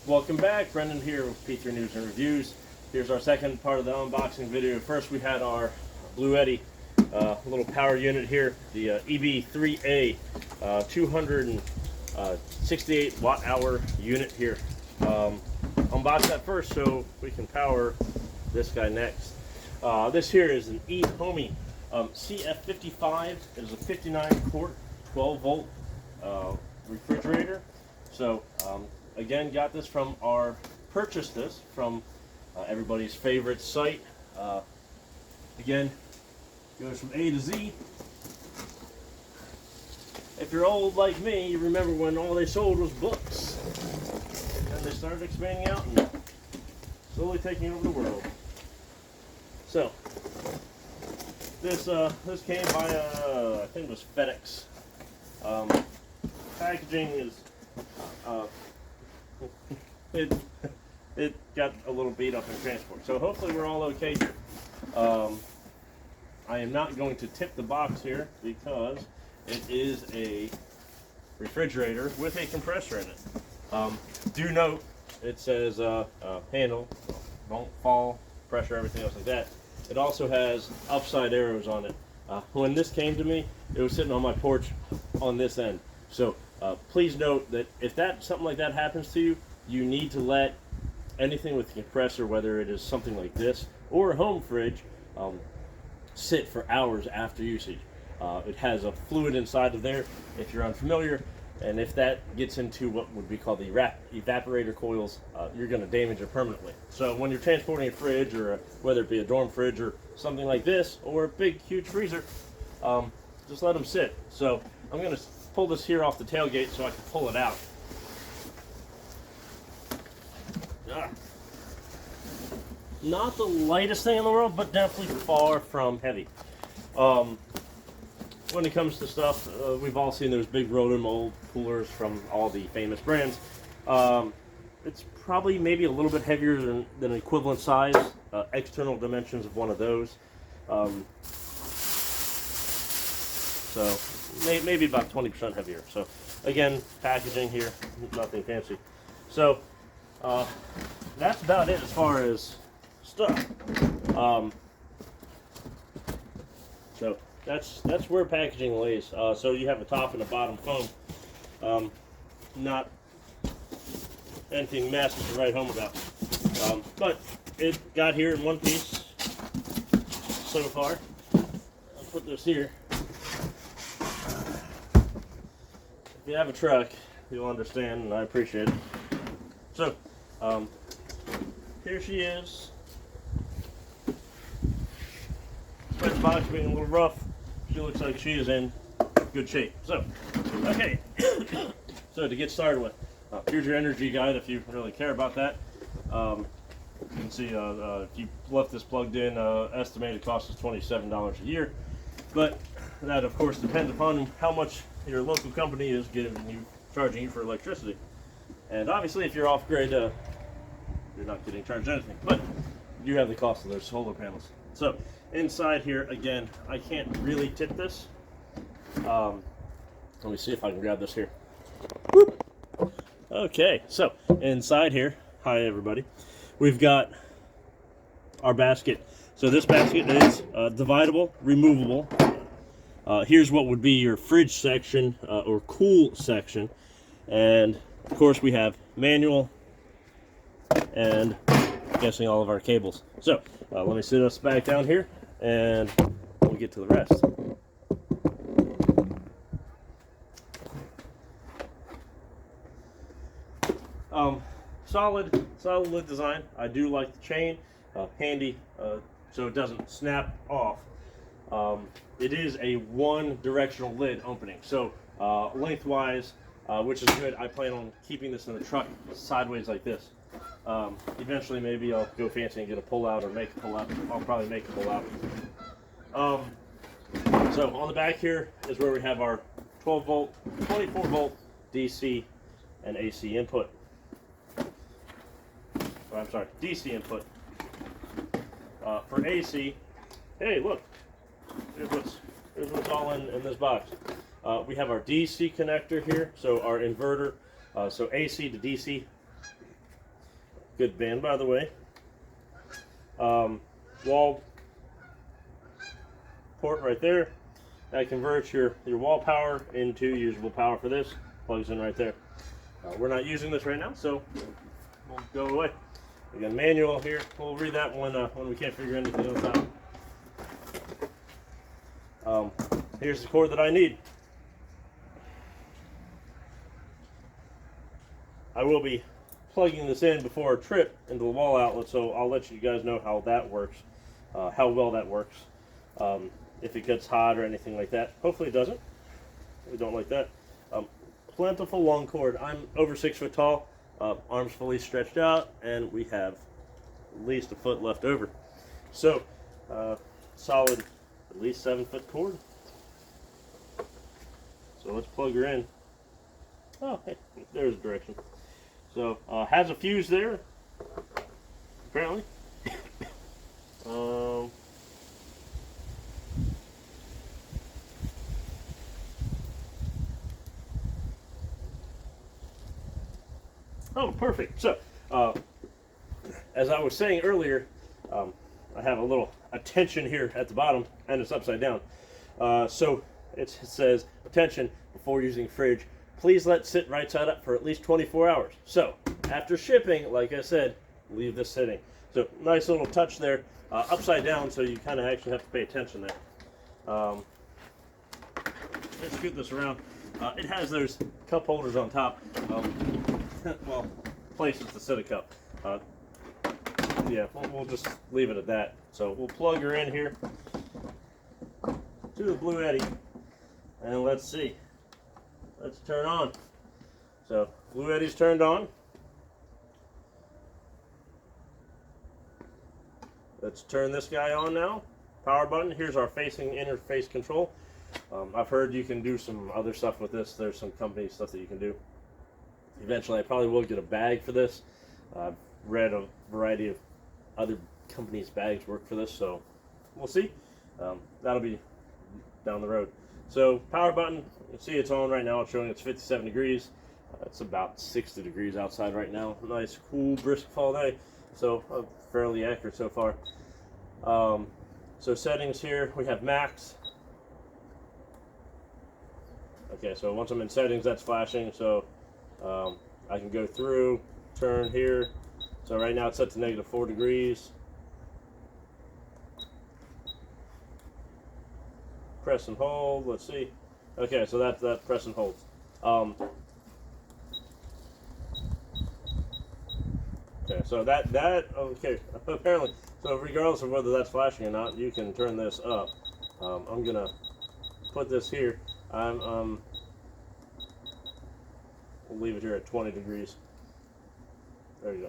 Welcome back, Brendan here with P3 News and Reviews. Here's our second part of the unboxing video. First we had our BLUETTI little power unit here, the EB3A 268 watt-hour unit here. Unbox that first so we can power this guy next. This here is an Euhomy CF55. It is a 59 quart, 12 volt refrigerator. So again, got this from purchased this from everybody's favorite site. Again, goes from A to Z. If you're old like me, you remember when all they sold was books. And they started expanding out and slowly taking over the world. So, this came by, I think it was FedEx. Packaging is, it got a little beat up in transport. So hopefully we're all okay here. I am not going to tip the box here because it is a refrigerator with a compressor in it. Do note, it says handle, don't fall, pressure, everything else like that. It also has upside arrows on it. When this came to me, it was sitting on my porch on this end. So please note that if something like that happens to you, you need to let anything with the compressor, whether it is something like this or a home fridge, sit for hours after usage. It has a fluid inside of there, if you're unfamiliar, and if that gets into what would be called the evaporator coils, you're going to damage it permanently. So when you're transporting a fridge, or whether it be a dorm fridge or something like this, or a big huge freezer, just let them sit. So I'm going to pull this here off the tailgate so I can pull it out. Not the lightest thing in the world, but definitely far from heavy. When it comes to stuff, we've all seen those big roto-mold coolers from all the famous brands. It's probably maybe a little bit heavier than an equivalent size, external dimensions of one of those. So maybe about 20% heavier. So again, packaging here, nothing fancy. So that's about it as far as stuff. So that's where packaging lays. So you have a top and a bottom foam. Not anything massive to write home about. But it got here in one piece so far. I'll put this here. If you have a truck, you'll understand, and I appreciate it. So, here she is. Despite the box being a little rough, she looks like she is in good shape. So, okay. So to get started with, here's your energy guide if you really care about that. You can see if you left this plugged in, estimated cost is $27 a year. But that of course depends upon how much your local company is charging you for electricity. And obviously if you're off grid, you're not getting charged anything. But you have the cost of those solar panels. So inside here, again, I can't really tip this. Let me see if I can grab this here. Whoop. Okay, so inside here, hi everybody, we've got our basket. So this basket is dividable, removable. Here's what would be your fridge section or cool section. And of course we have manual and I'm guessing all of our cables. So let me sit us back down here and we'll get to the rest. Solid lid design. I do like the chain, handy, so it doesn't snap off. It is a one-directional lid opening, so lengthwise, which is good. I plan on keeping this in the truck sideways like this. Eventually, maybe I'll go fancy and get a pull-out or make a pull-out. I'll probably make a pull-out. So on the back here is where we have our 12 volt, 24 volt DC and AC input. Oh, I'm sorry, DC input. For AC, hey, look, here's what's all in this box. We have our DC connector here, so our inverter, so AC to DC. Good band, by the way. Wall port right there. That converts your wall power into usable power for this. Plugs in right there. We're not using this right now, so we'll go away. Again, manual here. We'll read that one when we can't figure anything else out. Here's the cord that I need. I will be plugging this in before our trip into the wall outlet, so I'll let you guys know how that works, how well that works. If it gets hot or anything like that. Hopefully it doesn't. We don't like that. Plentiful long cord. I'm over 6 foot tall, arms fully stretched out, and we have at least a foot left over. So, solid, at least 7 foot cord. So let's plug her in. Oh, hey, there's the direction. So, has a fuse there, apparently. Oh, perfect. So, as I was saying earlier, I have a little attention here at the bottom, and it's upside down. So, it says, attention, before using fridge, please let sit right side up for at least 24 hours. So, after shipping, like I said, leave this sitting. So, nice little touch there, upside down, so you kind of actually have to pay attention there. Let's scoot this around. It has those cup holders on top. Well, places to sit a cup. Yeah, we'll just leave it at that. So we'll plug her in here to the BLUETTI, and let's see. Let's turn on. So BLUETTI's turned on. Let's turn this guy on now. Power button. Here's our facing interface control. I've heard you can do some other stuff with this. There's some company stuff that you can do. Eventually, I probably will get a bag for this. I've read a variety of other companies' bags work for this, so we'll see. That'll be down the road. So, power button, you can see it's on right now. It's showing it's 57 degrees. It's about 60 degrees outside right now. Nice, cool, brisk fall day. So, fairly accurate so far. So, settings here, we have max. Okay, so once I'm in settings, that's flashing. So, I can go through, turn here. So right now it's set to -4 degrees. Press and hold, let's see. Okay, so that press and hold. Okay, so okay, apparently, so regardless of whether that's flashing or not, you can turn this up. I'm gonna put this here. We'll leave it here at 20 degrees. There you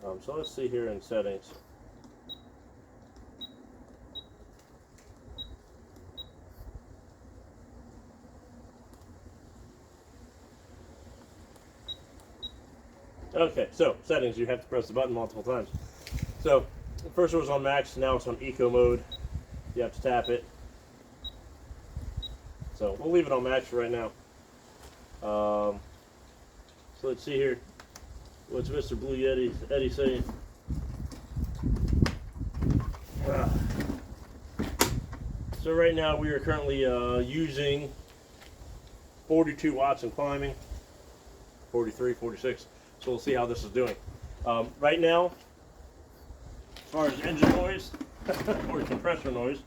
go. So let's see here in settings. Okay, so settings, you have to press the button multiple times. So first it was on max, now it's on eco mode. You have to tap it. So we'll leave it on max for right now. So let's see here. What's Mr. BLUETTI saying? So right now we are currently using 42 watts and climbing, 43, 46. So we'll see how this is doing. Right now, as far as engine noise or compressor noise,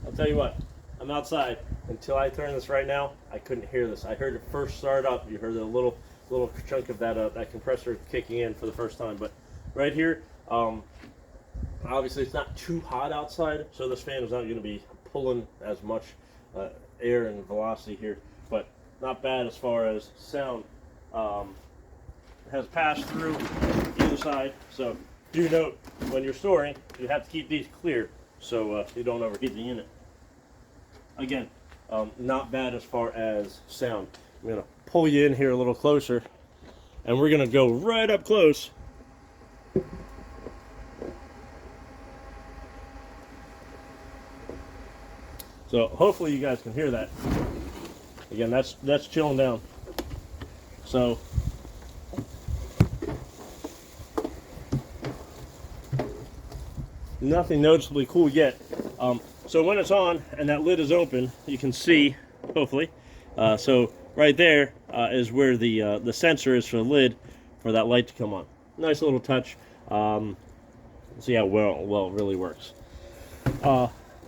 I'll tell you what, I'm outside. Until I turn this right now, I couldn't hear this. I heard it first start up. You heard a little chunk of that compressor kicking in for the first time. But right here, obviously it's not too hot outside, so this fan is not going to be pulling as much air and velocity here. But not bad as far as sound. Has passed through either side. So do note, when you're storing, you have to keep these clear so you don't overheat the unit. Again, not bad as far as sound. I'm going to pull you in here a little closer, and we're going to go right up close. So hopefully you guys can hear that. Again, that's chilling down. So nothing noticeably cool yet. So when it's on and that lid is open, you can see, hopefully. So right there is where the sensor is for the lid for that light to come on. Nice little touch. See how well it really works.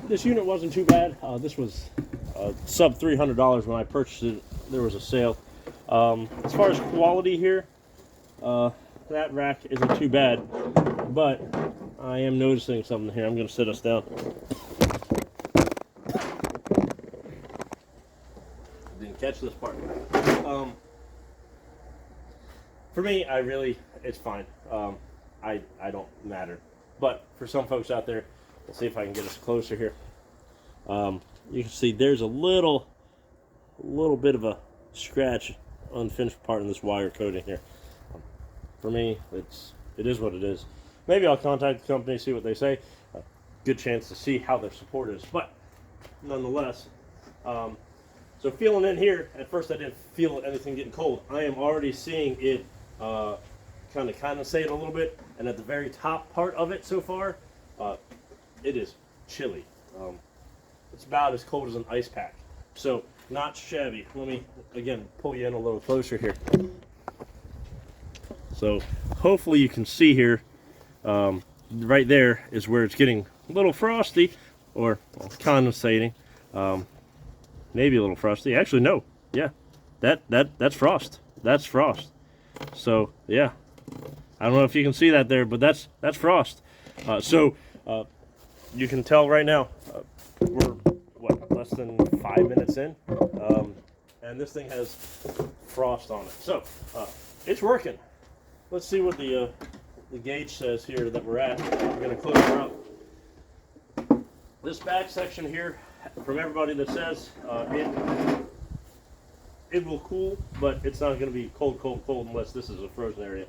This unit wasn't too bad. This was sub $300 when I purchased it. There was a sale. As far as quality here, that rack isn't too bad, but I am noticing something here. I'm going to sit us down. Didn't catch this part. For me, it's fine. I don't matter. But for some folks out there, we'll see if I can get us closer here. You can see there's a little bit of a scratch, unfinished part in this wire coating here. For me, it is what it is. Maybe I'll contact the company, see what they say. Good chance to see how their support is, but nonetheless. So feeling in here, at first I didn't feel anything getting cold. I am already seeing it kind of condensate a little bit, and at the very top part of it so far, it is chilly. It's about as cold as an ice pack. So not shabby. Let me again pull you in a little closer here. So hopefully you can see here, right there is where it's getting a little frosty, or condensating. Maybe a little frosty. Actually, no. Yeah, that's frost. That's frost. So yeah, I don't know if you can see that there, but that's frost. So you can tell right now we're what, less than 5 minutes in, and this thing has frost on it. So it's working. Let's see what the gauge says here that we're at. We're going to close her up. This back section here, from everybody that says it will cool, but it's not going to be cold unless this is a frozen area.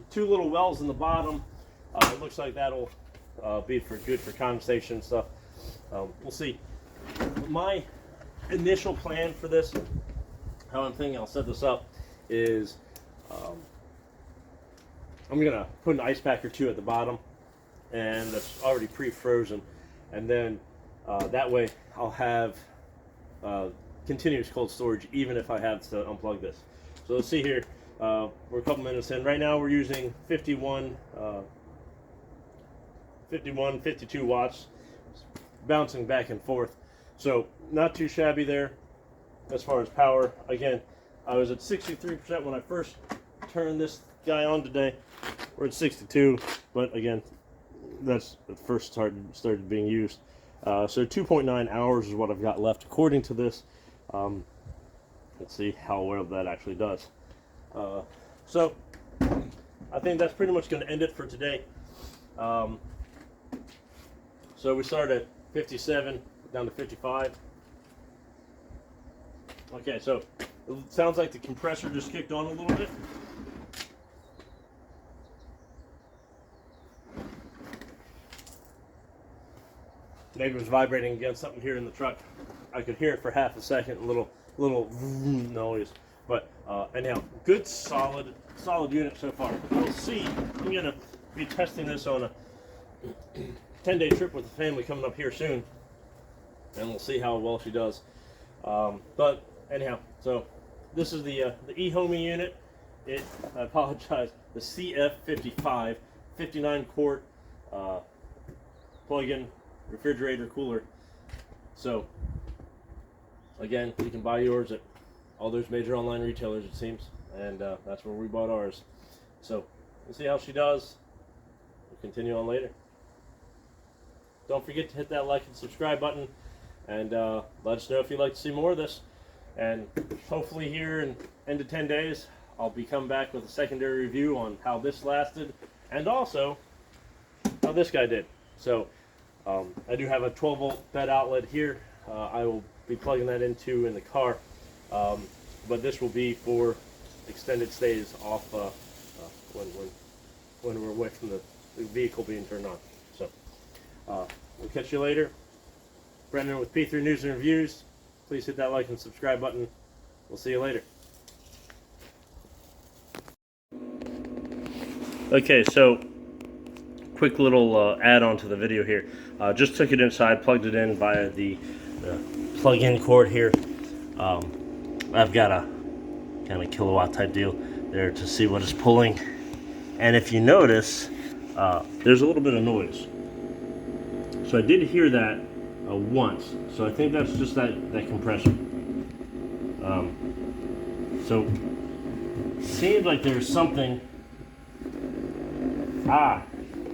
Two little wells in the bottom. It looks like that'll be good for condensation and stuff. We'll see. My initial plan for this, how I'm thinking I'll set this up, is I'm going to put an ice pack or two at the bottom, and that's already pre-frozen, and then that way I'll have continuous cold storage even if I have to unplug this. So let's see here. We're a couple minutes in. Right now we're using 52 watts, bouncing back and forth. So not too shabby there as far as power. Again, I was at 63% when I first turned this guy on today. We're at 62, but again, that's the first started being used. So 2.9 hours is what I've got left according to this. Let's see how well that actually does. So I think that's pretty much going to end it for today. So we started at 57 down to 55. Okay, so it sounds like the compressor just kicked on a little bit. Maybe it was vibrating against something here in the truck. I could hear it for half a second, a little noise. But anyhow, good solid unit so far. We'll see. I'm gonna be testing this on a 10-day trip with the family coming up here soon, and we'll see how well she does. But anyhow, so this is the Euhomy unit. I apologize. The CF55 59 quart plug-in refrigerator cooler. So again, you can buy yours at all those major online retailers, it seems, and that's where we bought ours. So we'll see how she does. We'll continue on later. Don't forget to hit that like and subscribe button, and let us know if you'd like to see more of this. And hopefully here in end of 10 days, I'll be coming back with a secondary review on how this lasted, and also how this guy did. So I do have a 12-volt bed outlet here. I will be plugging that in the car, but this will be for extended stays off when we're away from the vehicle being turned on. So we'll catch you later. Brendan with P3 News and Reviews. Please hit that like and subscribe button. We'll see you later. Okay, so quick little add-on to the video here. Just took it inside, plugged it in via the plug-in cord here. I've got a kind of kilowatt type deal there to see what it's pulling. And if you notice, there's a little bit of noise. So I did hear that once. So I think that's just that compressor. So it seems like there's something.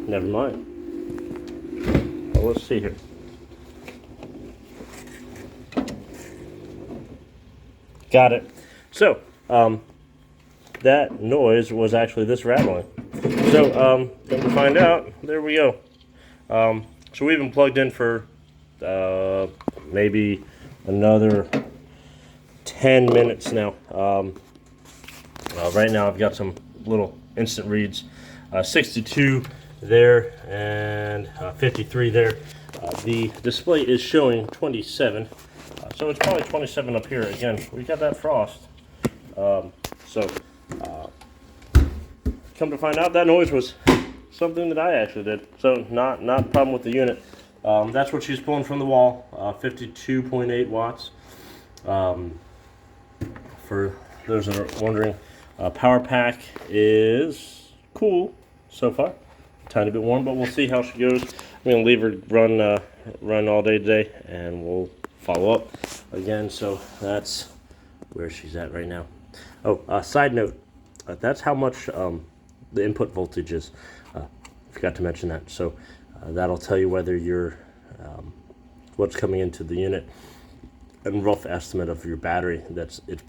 Never mind. Well, let's see here. Got it. So that noise was actually this rattling. So come to find out, there we go. So we've been plugged in for maybe another 10 minutes now. Right now I've got some little instant reads, 62 there and 53 there. The display is showing 27, so it's probably 27 up here. Again, we got that frost. Come to find out, that noise was something that I actually did. So not a problem with the unit. That's what she's pulling from the wall, 52.8 watts. For those that are wondering, power pack is cool so far. Tiny bit warm, but we'll see how she goes. I'm gonna leave her run all day today, and we'll follow up again. So that's where she's at right now. Oh, side note, that's how much the input voltage is. Forgot to mention that. So that'll tell you whether you're what's coming into the unit, and rough estimate of your battery. It's